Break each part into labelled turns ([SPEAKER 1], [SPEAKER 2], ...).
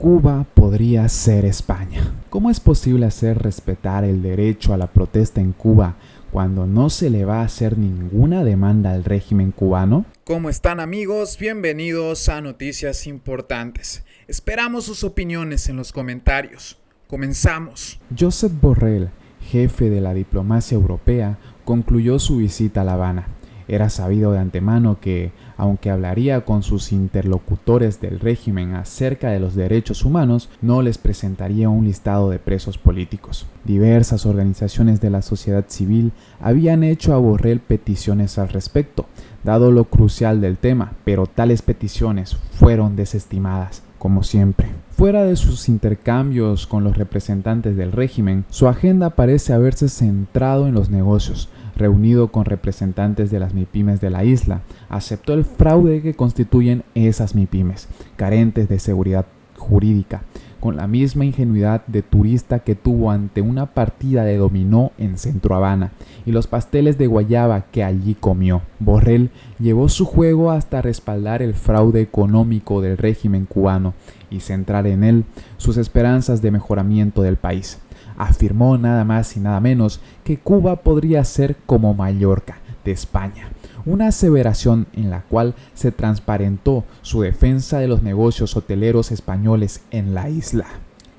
[SPEAKER 1] Cuba podría ser España. ¿Cómo es posible hacer respetar el derecho a la protesta en Cuba cuando no se le va a hacer ninguna demanda al régimen cubano?
[SPEAKER 2] ¿Cómo están, amigos? Bienvenidos a Noticias Importantes. Esperamos sus opiniones en los comentarios. Comenzamos.
[SPEAKER 1] Josep Borrell, jefe de la diplomacia europea, concluyó su visita a La Habana. Era sabido de antemano que, aunque hablaría con sus interlocutores del régimen acerca de los derechos humanos, no les presentaría un listado de presos políticos. Diversas organizaciones de la sociedad civil habían hecho a Borrell peticiones al respecto, dado lo crucial del tema, pero tales peticiones fueron desestimadas, como siempre. Fuera de sus intercambios con los representantes del régimen, su agenda parece haberse centrado en los negocios. Reunido con representantes de las MIPYMES de la isla, aceptó el fraude que constituyen esas MIPYMES, carentes de seguridad jurídica, con la misma ingenuidad de turista que tuvo ante una partida de dominó en Centro Habana y los pasteles de guayaba que allí comió. Borrell llevó su juego hasta respaldar el fraude económico del régimen cubano y centrar en él sus esperanzas de mejoramiento del país. Afirmó nada más y nada menos que Cuba podría ser como Mallorca de España, una aseveración en la cual se transparentó su defensa de los negocios hoteleros españoles en la isla.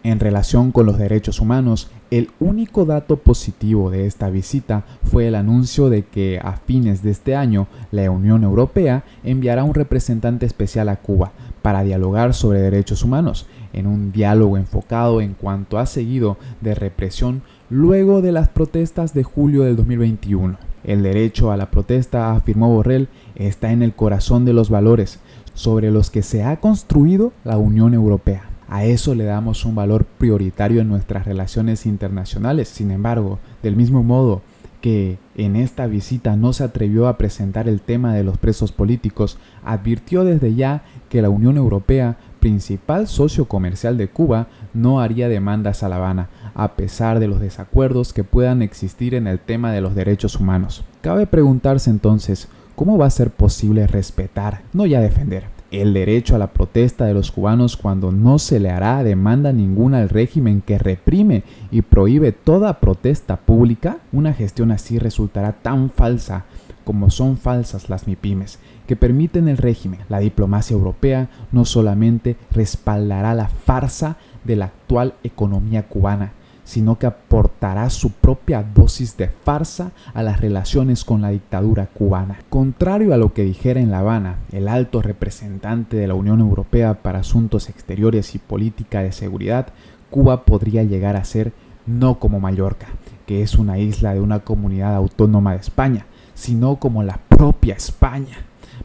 [SPEAKER 1] En relación con los derechos humanos, el único dato positivo de esta visita fue el anuncio de que a fines de este año la Unión Europea enviará un representante especial a Cuba para dialogar sobre derechos humanos, en un diálogo enfocado en cuanto ha seguido de represión luego de las protestas de julio del 2021. El derecho a la protesta, afirmó Borrell, está en el corazón de los valores sobre los que se ha construido la Unión Europea. A eso le damos un valor prioritario en nuestras relaciones internacionales. Sin embargo, del mismo modo que en esta visita no se atrevió a presentar el tema de los presos políticos, advirtió desde ya que la Unión Europea, principal socio comercial de Cuba, no haría demandas a La Habana, a pesar de los desacuerdos que puedan existir en el tema de los derechos humanos. Cabe preguntarse entonces, ¿cómo va a ser posible respetar, no ya defender, el derecho a la protesta de los cubanos cuando no se le hará demanda ninguna al régimen que reprime y prohíbe toda protesta pública? Una gestión así resultará tan falsa como son falsas las MIPYMES que permiten el régimen. La diplomacia europea no solamente respaldará la farsa de la actual economía cubana, sino que aportará su propia dosis de farsa a las relaciones con la dictadura cubana. Contrario a lo que dijera en La Habana el alto representante de la Unión Europea para Asuntos Exteriores y Política de Seguridad, Cuba podría llegar a ser no como Mallorca, que es una isla de una comunidad autónoma de España, sino como la propia España.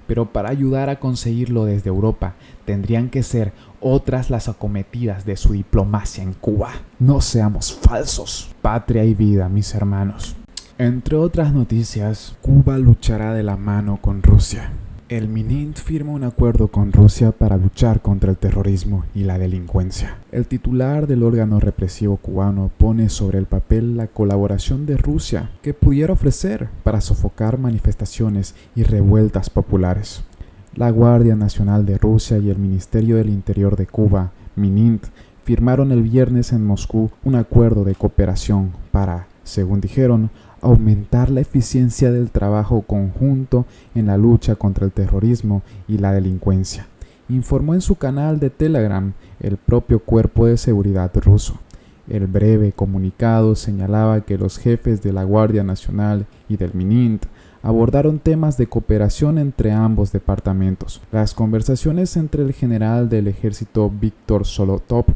[SPEAKER 1] Pero para ayudar a conseguirlo desde Europa, tendrían que ser otras las acometidas de su diplomacia en Cuba. No seamos falsos. Patria y vida, mis hermanos. Entre otras noticias, Cuba luchará de la mano con Rusia. El MININT firma un acuerdo con Rusia para luchar contra el terrorismo y la delincuencia. El titular del órgano represivo cubano pone sobre el papel la colaboración de Rusia que pudiera ofrecer para sofocar manifestaciones y revueltas populares. La Guardia Nacional de Rusia y el Ministerio del Interior de Cuba, MININT, firmaron el viernes en Moscú un acuerdo de cooperación para, según dijeron, aumentar la eficiencia del trabajo conjunto en la lucha contra el terrorismo y la delincuencia, informó en su canal de Telegram el propio cuerpo de seguridad ruso. El breve comunicado señalaba que los jefes de la Guardia Nacional y del MININT abordaron temas de cooperación entre ambos departamentos. Las conversaciones entre el general del ejército Víctor Solotov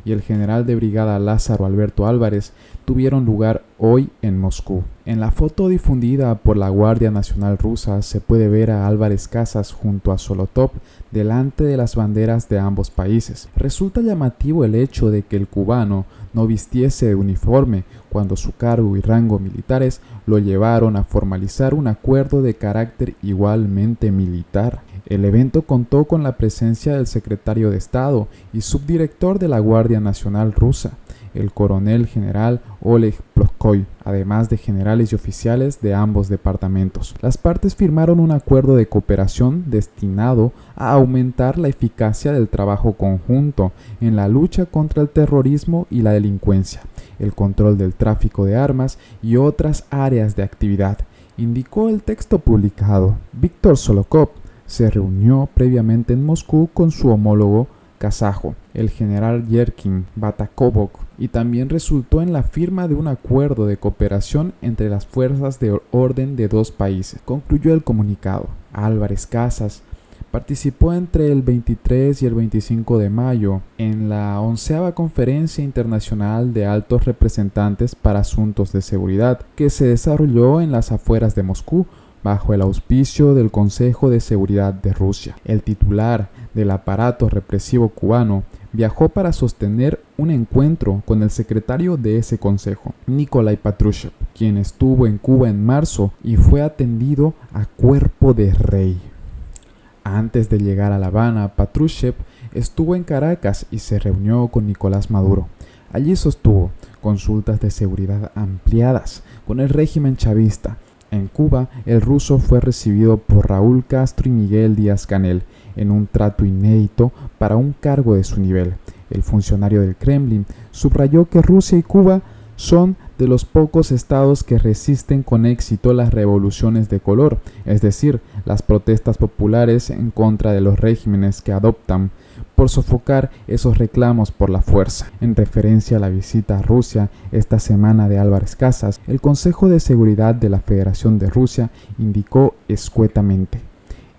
[SPEAKER 1] y el general de brigada Lázaro Alberto Álvarez tuvieron lugar hoy en Moscú. En la foto difundida por la Guardia Nacional rusa se puede ver a Álvarez Casas junto a Solotov delante de las banderas de ambos países. Resulta llamativo el hecho de que el cubano no vistiese de uniforme cuando su cargo y rango militares lo llevaron a formalizar un acuerdo de carácter igualmente militar. El evento contó con la presencia del secretario de Estado y subdirector de la Guardia Nacional rusa, el coronel general Oleg Plokhoi, además de generales y oficiales de ambos departamentos. Las partes firmaron un acuerdo de cooperación destinado a aumentar la eficacia del trabajo conjunto en la lucha contra el terrorismo y la delincuencia, el control del tráfico de armas y otras áreas de actividad, indicó el texto publicado. Víctor Solokhov se reunió previamente en Moscú con su homólogo kazajo, el general Yerkin Batakovok, y también resultó en la firma de un acuerdo de cooperación entre las fuerzas de orden de dos países, concluyó el comunicado. Álvarez Casas participó entre el 23 y el 25 de mayo en la 11ª Conferencia Internacional de Altos Representantes para Asuntos de Seguridad, que se desarrolló en las afueras de Moscú, bajo el auspicio del Consejo de Seguridad de Rusia. El titular del aparato represivo cubano viajó para sostener un encuentro con el secretario de ese consejo, Nikolai Patrushev, quien estuvo en Cuba en marzo y fue atendido a cuerpo de rey. Antes de llegar a La Habana, Patrushev estuvo en Caracas y se reunió con Nicolás Maduro. Allí sostuvo consultas de seguridad ampliadas con el régimen chavista. En Cuba, el ruso fue recibido por Raúl Castro y Miguel Díaz-Canel en un trato inédito para un cargo de su nivel. El funcionario del Kremlin subrayó que Rusia y Cuba son de los pocos estados que resisten con éxito las revoluciones de color, es decir, las protestas populares en contra de los regímenes que adoptan por sofocar esos reclamos por la fuerza. En referencia a la visita a Rusia esta semana de Álvarez Casas, el Consejo de Seguridad de la Federación de Rusia indicó escuetamente: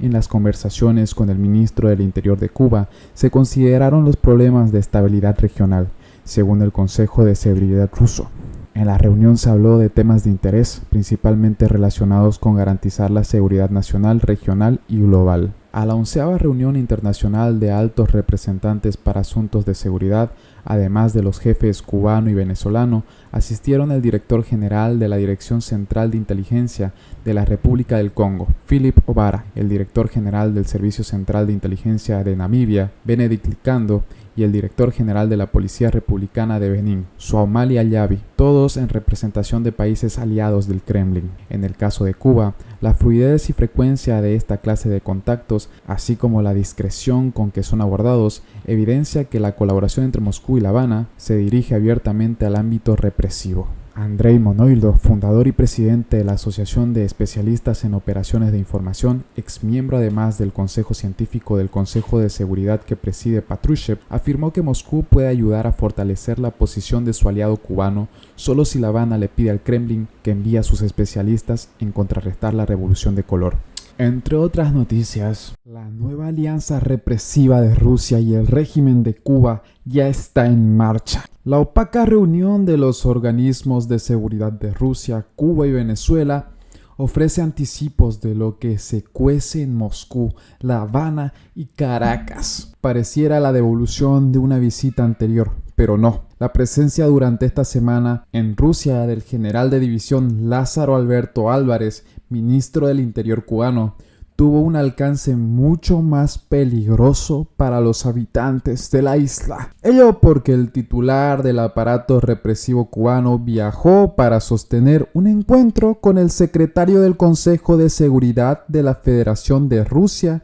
[SPEAKER 1] en las conversaciones con el ministro del Interior de Cuba se consideraron los problemas de estabilidad regional, según el Consejo de Seguridad ruso. En la reunión se habló de temas de interés, principalmente relacionados con garantizar la seguridad nacional, regional y global. A la 11ª Reunión Internacional de Altos Representantes para Asuntos de Seguridad, además de los jefes cubano y venezolano, asistieron el director general de la Dirección Central de Inteligencia de la República del Congo, Philip Obara, el director general del Servicio Central de Inteligencia de Namibia, Benedict Likando, y el director general de la Policía Republicana de Benín, Soumali Ayavi, todos en representación de países aliados del Kremlin. En el caso de Cuba, la fluidez y frecuencia de esta clase de contactos, así como la discreción con que son abordados, evidencia que la colaboración entre Moscú y La Habana se dirige abiertamente al ámbito represivo. Andrei Monoildo, fundador y presidente de la Asociación de Especialistas en Operaciones de Información, exmiembro además del Consejo Científico del Consejo de Seguridad que preside Patrushev, afirmó que Moscú puede ayudar a fortalecer la posición de su aliado cubano solo si La Habana le pide al Kremlin que envíe a sus especialistas en contrarrestar la revolución de color. Entre otras noticias, la nueva alianza represiva de Rusia y el régimen de Cuba ya está en marcha. La opaca reunión de los organismos de seguridad de Rusia, Cuba y Venezuela ofrece anticipos de lo que se cuece en Moscú, La Habana y Caracas. Pareciera la devolución de una visita anterior, pero no. La presencia durante esta semana en Rusia del general de división Lázaro Alberto Álvarez, ministro del Interior cubano, tuvo un alcance mucho más peligroso para los habitantes de la isla. Ello porque el titular del aparato represivo cubano viajó para sostener un encuentro con el secretario del Consejo de Seguridad de la Federación de Rusia,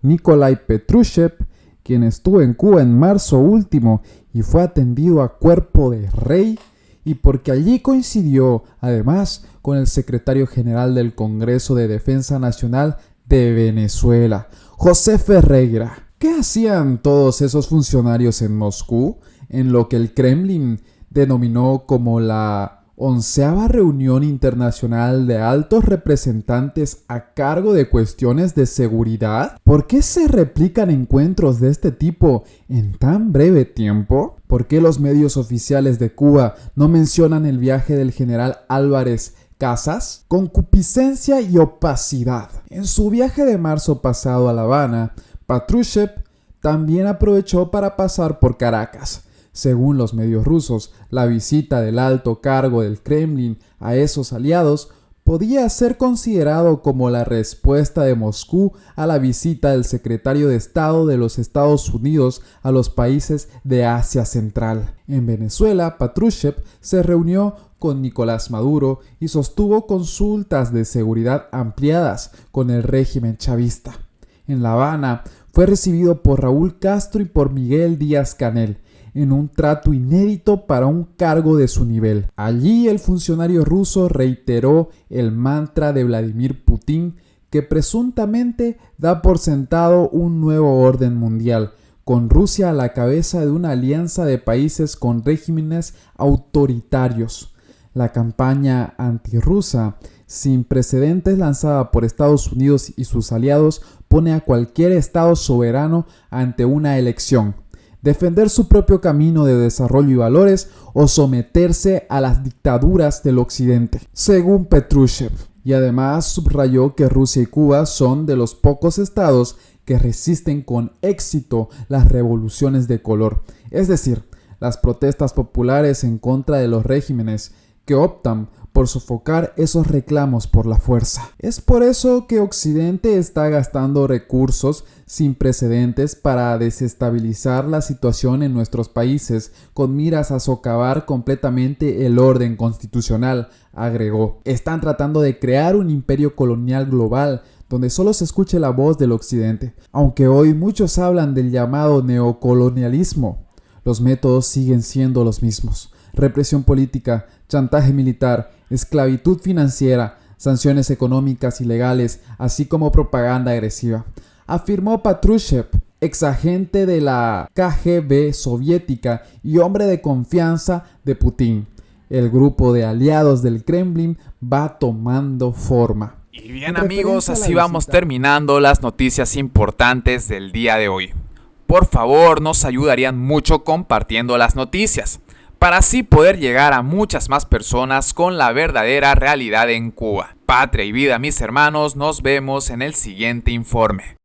[SPEAKER 1] Nikolai Patrushev, quien estuvo en Cuba en marzo último y fue atendido a cuerpo de rey, y porque allí coincidió además con el secretario general del Congreso de Defensa Nacional de Venezuela, José Ferreira. ¿Qué hacían todos esos funcionarios en Moscú, en lo que el Kremlin denominó como la 11ª Reunión Internacional de Altos Representantes a cargo de cuestiones de seguridad? ¿Por qué se replican encuentros de este tipo en tan breve tiempo? ¿Por qué los medios oficiales de Cuba no mencionan el viaje del general Álvarez Casas? Concupiscencia y opacidad. En su viaje de marzo pasado a La Habana, Patrushev también aprovechó para pasar por Caracas. Según los medios rusos, la visita del alto cargo del Kremlin a esos aliados podía ser considerado como la respuesta de Moscú a la visita del secretario de Estado de los Estados Unidos a los países de Asia Central. En Venezuela, Patrushev se reunió con Nicolás Maduro y sostuvo consultas de seguridad ampliadas con el régimen chavista. En La Habana, fue recibido por Raúl Castro y por Miguel Díaz-Canel, en un trato inédito para un cargo de su nivel. Allí el funcionario ruso reiteró el mantra de Vladimir Putin, que presuntamente da por sentado un nuevo orden mundial, con Rusia a la cabeza de una alianza de países con regímenes autoritarios. La campaña antirrusa sin precedentes lanzada por Estados Unidos y sus aliados pone a cualquier Estado soberano ante una elección: defender su propio camino de desarrollo y valores o someterse a las dictaduras del Occidente, según Patrushev. Y además subrayó que Rusia y Cuba son de los pocos estados que resisten con éxito las revoluciones de color, es decir, las protestas populares en contra de los regímenes que optan por sofocar esos reclamos por la fuerza. Es por eso que Occidente está gastando recursos sin precedentes para desestabilizar la situación en nuestros países con miras a socavar completamente el orden constitucional, agregó. Están tratando de crear un imperio colonial global donde solo se escuche la voz del Occidente. Aunque hoy muchos hablan del llamado neocolonialismo, los métodos siguen siendo los mismos: represión política, chantaje militar, esclavitud financiera, sanciones económicas ilegales, así como propaganda agresiva, afirmó Patrushev, exagente de la KGB soviética y hombre de confianza de Putin. El grupo de aliados del Kremlin va tomando forma.
[SPEAKER 2] Y bien amigos, así vamos terminando las noticias importantes del día de hoy. Por favor, nos ayudarían mucho compartiendo las noticias, para así poder llegar a muchas más personas con la verdadera realidad en Cuba. Patria y vida, mis hermanos, nos vemos en el siguiente informe.